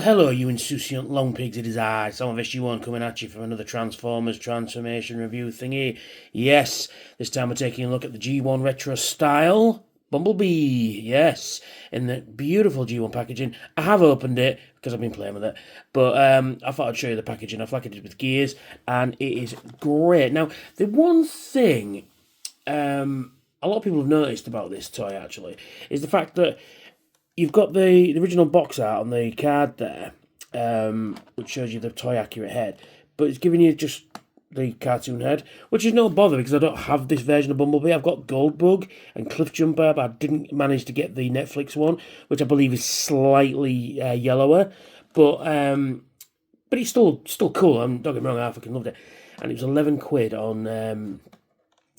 hello, you insouciant long pigs, it is I, some of SG1 coming at you from another Transformers transformation review thingy. Yes, this time we're taking a look at the G1 Retro Style Bumblebee, yes, in the beautiful G1 packaging. I have opened it, because I've been playing with it, but I thought I'd show you the packaging. I've like it with gears, and it is great. Now, the one thing a lot of people have noticed about this toy, actually, is the fact that you've got the original box art on the card there, which shows you the toy accurate head, but it's giving you just the cartoon head, which is no bother because I don't have this version of Bumblebee. I've got Goldbug and Cliffjumper, but I didn't manage to get the Netflix one, which I believe is slightly yellower, but it's still cool. Don't get me wrong, I fucking loved it, and it was £11 on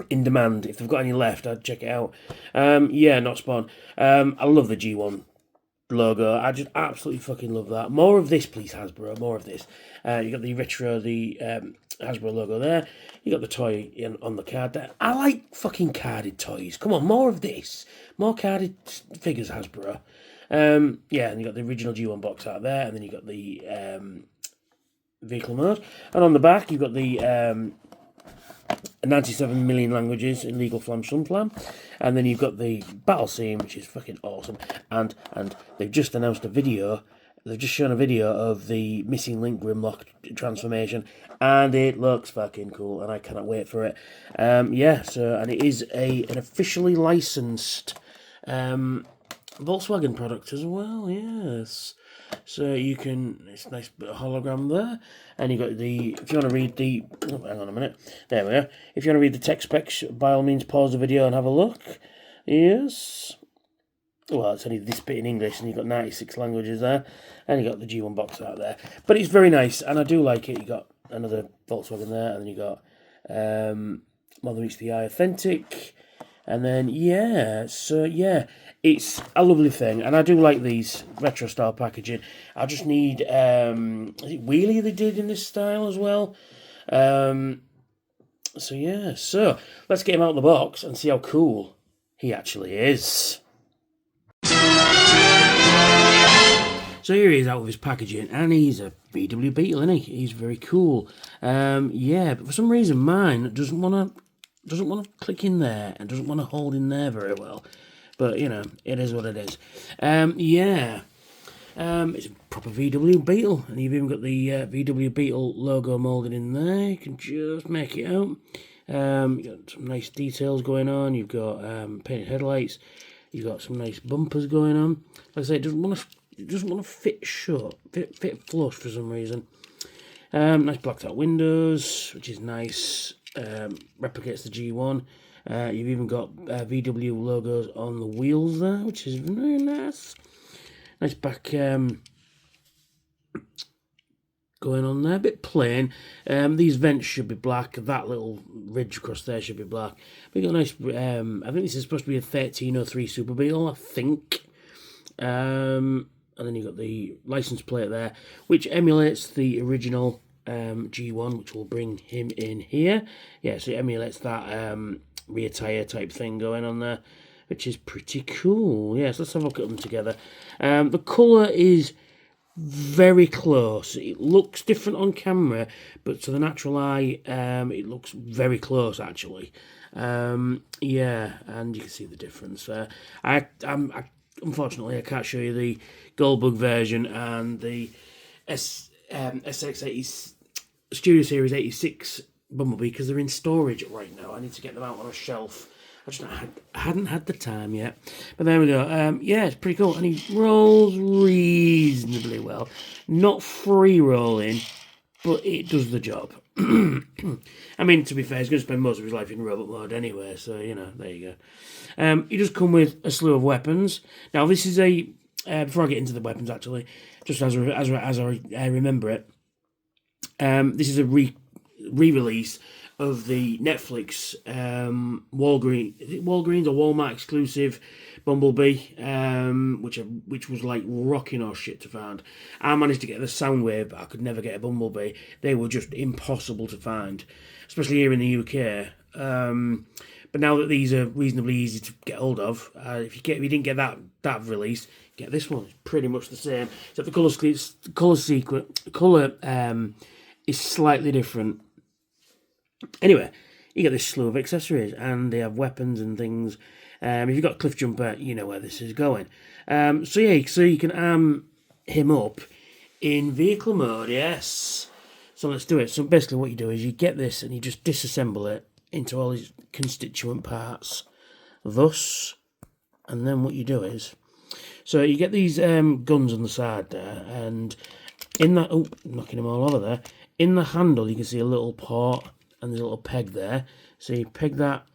in demand. If they've got any left, I'd check it out. Yeah, not Spawn. I love the G1 logo. I just absolutely fucking love that. More of this, please, Hasbro. More of this. You got the retro, the Hasbro logo there. You got the toy on the card there. I like fucking carded toys. Come on, more of this. More carded figures, Hasbro. Yeah, and you got the original G1 box out there, and then you got the vehicle mode. And on the back, you've got the 97 million languages in legal flam sunflam, and then you've got the battle scene, which is fucking awesome, and they've just announced a video. They've just shown a video of the missing link Grimlock transformation, and it looks fucking cool, and I cannot wait for it. Yeah, so, and it is an officially licensed Volkswagen product as well, yes. So you can, it's a nice bit of hologram there, and you got the, if you want to read the, oh, hang on a minute, there we are. If you want to read the tech specs, by all means pause the video and have a look. Yes. Well, it's only this bit in English, and you've got 96 languages there, and you got the G1 box out there. But it's very nice, and I do like it. You got another Volkswagen there, and then you got More Than Meets the Eye Authentic, and then yeah, so yeah, it's a lovely thing, and I do like these retro style packaging. I just need is it wheelie they did in this style as well. So yeah, so let's get him out of the box and see how cool he actually is. So here he is out of his packaging, and he's a VW Beetle, isn't he? He's very cool. Yeah, but for some reason mine doesn't want to click in there and doesn't want to hold in there very well. But, you know, it is what it is. Yeah. It's a proper VW Beetle. And you've even got the VW Beetle logo moulded in there. You can just make it out. You've got some nice details going on. You've got painted headlights. You've got some nice bumpers going on. Like I say, it doesn't want to fit shut. Fit flush for some reason. Nice blacked out windows, which is nice. Replicates the G1. You've even got VW logos on the wheels there, which is very nice. Nice back going on there, a bit plain. These vents should be black. That little ridge across there should be black. But you got a nice, I think this is supposed to be a 1303 Super Beetle, I think. And then you've got the license plate there, which emulates the original G1, which will bring him in here. Yeah, so it emulates that rear tyre type thing going on there, which is pretty cool. Yes, let's have a look at them together. The colour is very close. It looks different on camera, but to the natural eye, it looks very close actually. Yeah, and you can see the difference there. Unfortunately, I can't show you the Goldbug version and the SX80 Studio Series 86 Bumblebee because they're in storage right now. I need to get them out on a shelf. I hadn't had the time yet. But there we go. Yeah, it's pretty cool. And he rolls reasonably well. Not free rolling, but it does the job. I mean, to be fair, he's going to spend most of his life in robot mode anyway, so, you know, there you go. He does come with a slew of weapons. Now, this is a... before I get into the weapons, actually, just as I remember it, this is a re-release of the Netflix Walgreens or Walmart exclusive Bumblebee, which was like rocking our shit to find. I managed to get the Soundwave, but I could never get a Bumblebee. They were just impossible to find, especially here in the UK. But now that these are reasonably easy to get hold of, if you didn't get that release, get this one. It's pretty much the same, except the colour is slightly different. Anyway, you get this slew of accessories, and they have weapons and things. If you've got Cliff Jumper, you know where this is going. So you can arm him up in vehicle mode, yes. So let's do it. So basically what you do is you get this and you just disassemble it into all these constituent parts. Thus, and then what you do is, so you get these guns on the side there, and in that, oh, knocking them all over there, in the handle you can see a little port and there's a little peg there. So you peg that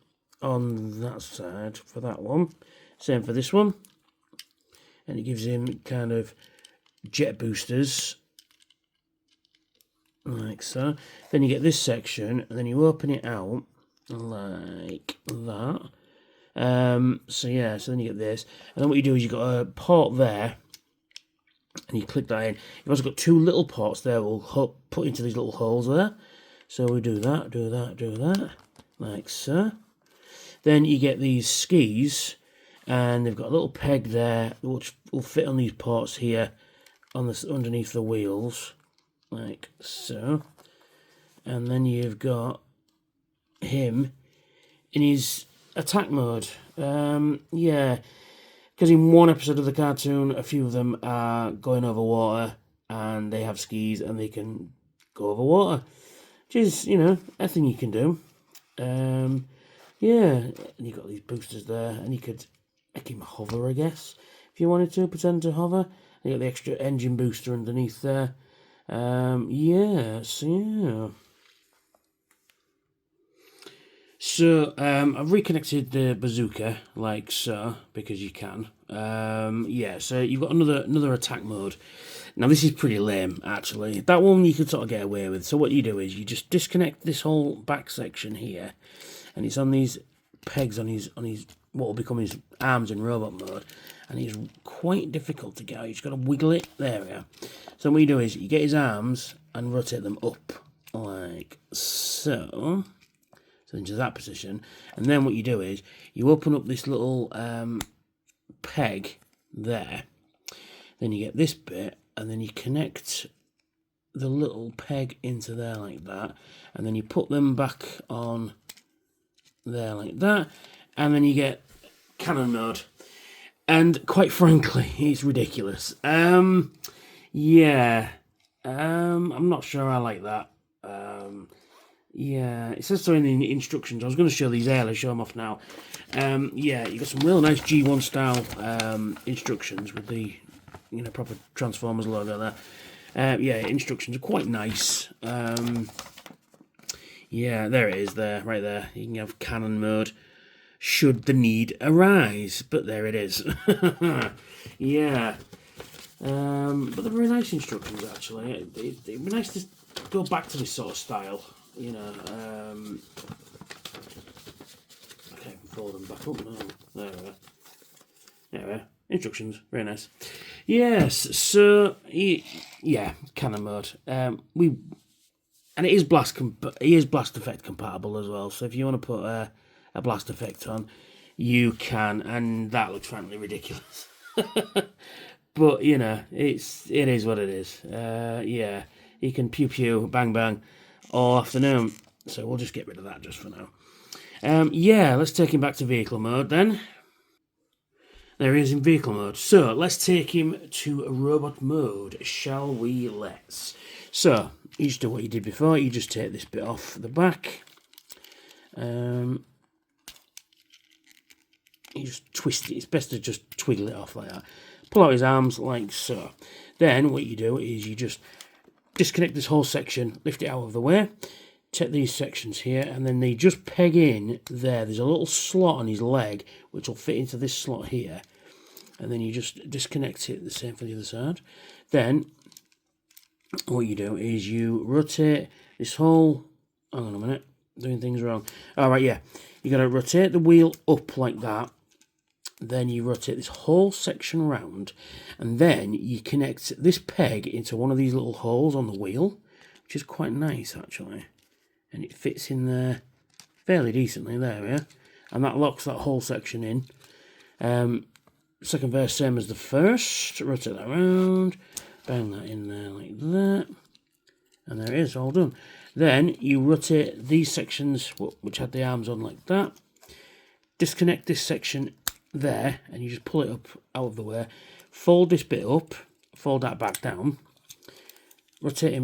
on that side for that one. Same for this one. And it gives him kind of jet boosters, like so. Then you get this section, and then you open it out like that. So then you get this, and then what you do is you've got a port there, and you click that in. You've also got two little ports there. We'll put into these little holes there. So we do that, like so. Then you get these skis, and they've got a little peg there which will fit on these ports here, on this underneath the wheels, like so. And then you've got him in his attack mode. Because in one episode of the cartoon, a few of them are going over water, and they have skis and they can go over water, which is, a thing you can do. And you've got these boosters there, and you could make him hover, I guess, if you wanted to pretend to hover. You got the extra engine booster underneath there. So I've reconnected the bazooka like so, because you can. So you've got another attack mode. Now this is pretty lame, actually. That one you could sort of get away with. So what you do is you just disconnect this whole back section here, and it's on these pegs on his what will become his arms in robot mode, and it's quite difficult to get out. You just got to wiggle it. There we are. So what you do is you get his arms and rotate them up like so. So into that position, and then what you do is you open up this little peg there. Then you get this bit, and then you connect the little peg into there like that, and then you put them back on there like that, and then you get cannon mode. And quite frankly, it's ridiculous. I'm not sure I like that. It says so in the instructions. I was going to show these earlier, show them off now. You got some real nice G1 style instructions with the proper Transformers logo there. Instructions are quite nice. There it is there, right there. You can have cannon mode should the need arise, but there it is. But they're very nice instructions, actually. It'd be nice to go back to this sort of style, I can't fold them back up now. There we are. There we are. Instructions, very nice. Yes, so cannon mode. And it is blast effect compatible as well. So if you want to put a blast effect on, you can, and that looks frankly ridiculous. But it is what it is. You can pew pew, bang bang, all afternoon. So we'll just get rid of that just for now. Let's take him back to vehicle mode then. There he is in vehicle mode. So let's take him to robot mode, shall we? Let's. So you just do what you did before. You just take this bit off the back. You just twist it. It's best to just twiggle it off like that. Pull out his arms like so. Then what you do is you just disconnect this whole section, lift it out of the way, take these sections here, and then they just peg in there. There's a little slot on his leg which will fit into this slot here, and then you just disconnect it. The same for the other side. Then what you do is you rotate this whole, hang on a minute, doing things wrong. Alright, you got to rotate the wheel up like that. Then you rotate this whole section round, and then you connect this peg into one of these little holes on the wheel, which is quite nice actually, and it fits in there fairly decently. There we are. and that locks that whole section in. Second verse, same as the first. Rotate that around, bang that in there like that, and there it is, all done. Then you rotate these sections, which had the arms on like that, disconnect this section there, and you just pull it up out of the way, fold this bit up, fold that back down, rotate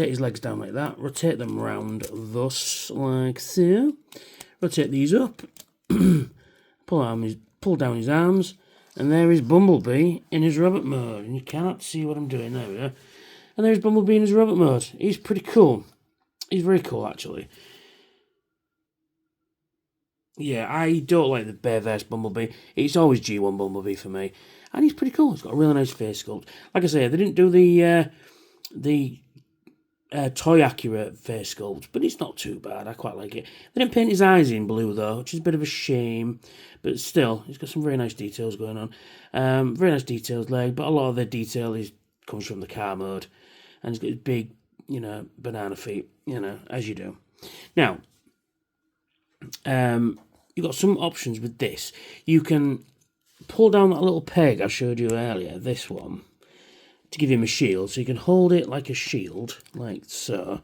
his legs down like that, rotate them round thus, like so, rotate these up, pull down his arms, and there is Bumblebee in his robot mode, and you cannot see what I'm doing, there we go, and there's Bumblebee in his robot mode. He's pretty cool. He's very cool, actually. Yeah, I don't like the Bearverse Bumblebee. It's always G1 Bumblebee for me. And he's pretty cool. He's got a really nice face sculpt. Like I say, they didn't do the toy accurate face sculpt, but it's not too bad. I quite like it. They didn't paint his eyes in blue, though, which is a bit of a shame. But still, he's got some very nice details going on. Very nice detailed leg, but a lot of the detail comes from the car mode. And he's got his big, banana feet, as you do. Now, you've got some options with this. You can pull down that little peg I showed you earlier, this one, to give him a shield. So you can hold it like a shield, like so,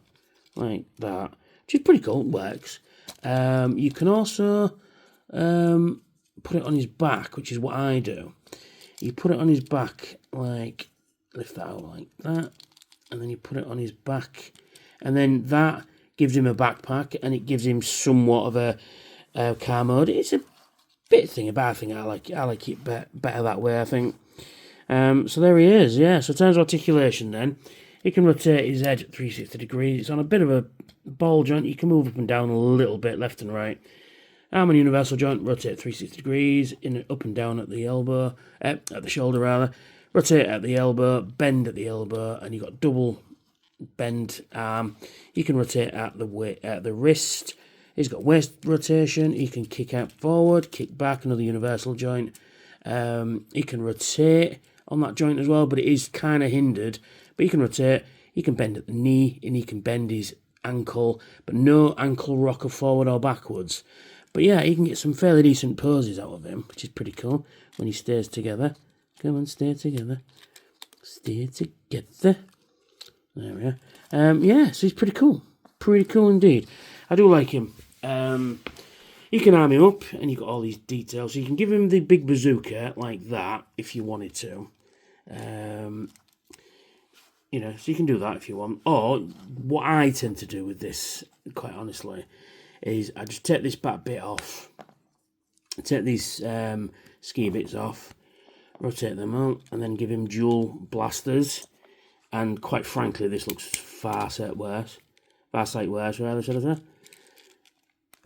like that, which is pretty cool, it works. You can also put it on his back, which is what I do. You put it on his back, like, lift that out like that, and then you put it on his back, and then that gives him a backpack, and it gives him somewhat of a car mode. It's a bit thingy, but I think I like it better that way, I think. So there he is, yeah. So in terms of articulation then, he can rotate his head at 360 degrees. It's on a bit of a ball joint. You can move up and down a little bit, left and right. Arm and universal joint, rotate 360 degrees, up and down at the elbow, at the shoulder rather. Rotate at the elbow, bend at the elbow, and you've got double bend arm. You can rotate at the wrist. He's got waist rotation. He can kick out forward, kick back, another universal joint. He can rotate on that joint as well, but it is kind of hindered. But he can rotate. He can bend at the knee, and he can bend his ankle, but no ankle rocker forward or backwards. But yeah, you can get some fairly decent poses out of him, which is pretty cool when he stays together. Come on, stay together. Stay together. There we are. Yeah, so he's pretty cool. Pretty cool indeed. I do like him. You can arm him up, and you've got all these details. So you can give him the big bazooka like that, if you wanted to. So you can do that if you want. Or, what I tend to do with this, quite honestly, is I just take this back bit off. I take these ski bits off, rotate them out, and then give him dual blasters. And quite frankly, this looks far sight worse, rather, should I say?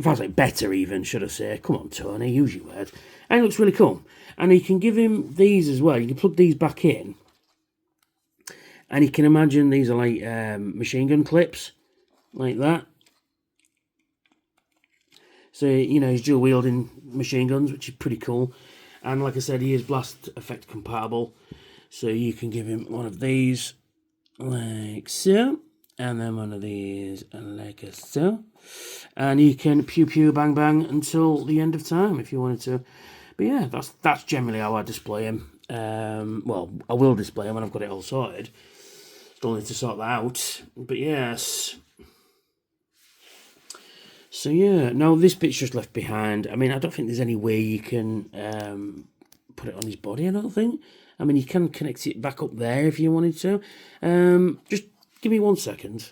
Far sight better even, should I say. Come on, Tony, use your word. And it looks really cool. And you can give him these as well. You can plug these back in. And you can imagine these are like machine gun clips, like that. So, he's dual wielding machine guns, which is pretty cool. And like I said, he is blast effect compatible. So you can give him one of these, like so. And then one of these, like so. And you can pew pew bang bang until the end of time if you wanted to. But yeah, that's generally how I display him. Well, I will display him when I've got it all sorted. Still need to sort that out. But yes. So yeah, now this bit's just left behind. I mean, I don't think there's any way you can put it on his body, I don't think. I mean, you can connect it back up there if you wanted to. Just give me 1 second.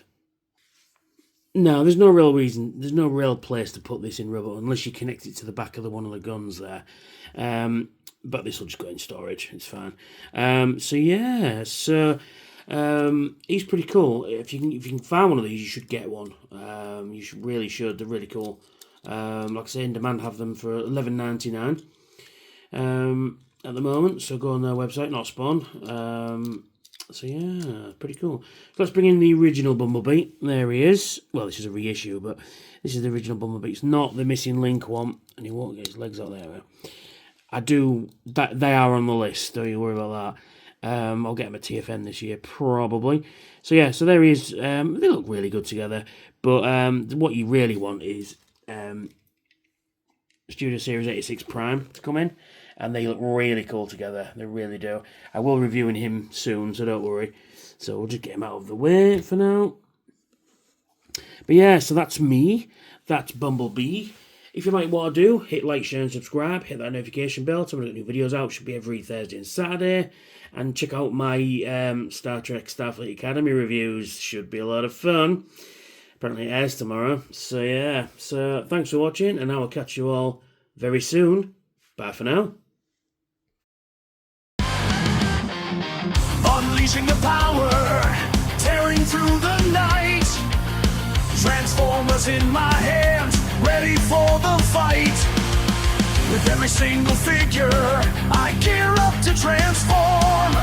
No, there's no real reason. There's no real place to put this in rubber unless you connect it to the back of one of the guns there. But this will just go in storage. It's fine. So yeah, he's pretty cool. If you can find one of these, you should get one. You really should. They're really cool. Like I say, In Demand have them for $11.99 at the moment. So go on their website, not Spawn. So yeah, pretty cool. Let's bring in the original Bumblebee. There he is. Well, this is a reissue, but this is the original Bumblebee. It's not the missing link one, and he won't get his legs out there. They are on the list. Don't you worry about that. I'll get him at TFN this year, probably. So yeah, so there he is. They look really good together. But what you really want is Studio Series 86 Prime to come in, and they look really cool together. They really do. I will be reviewing him soon, so don't worry. So we'll just get him out of the way for now. But yeah, so that's me. That's Bumblebee. If you like what I do, hit like, share and subscribe. Hit that notification bell so when I get new videos out. Should be every Thursday and Saturday. And check out my Star Trek Starfleet Academy reviews. Should be a lot of fun. Apparently it airs tomorrow. So yeah. So thanks for watching, and I will catch you all very soon. Bye for now. Unleashing the power, tearing through the night. Transformers in my hands, ready for the fight. With every single figure, I gear up to transform.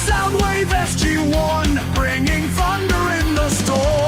Soundwave SG-1, bringing thunder in the storm.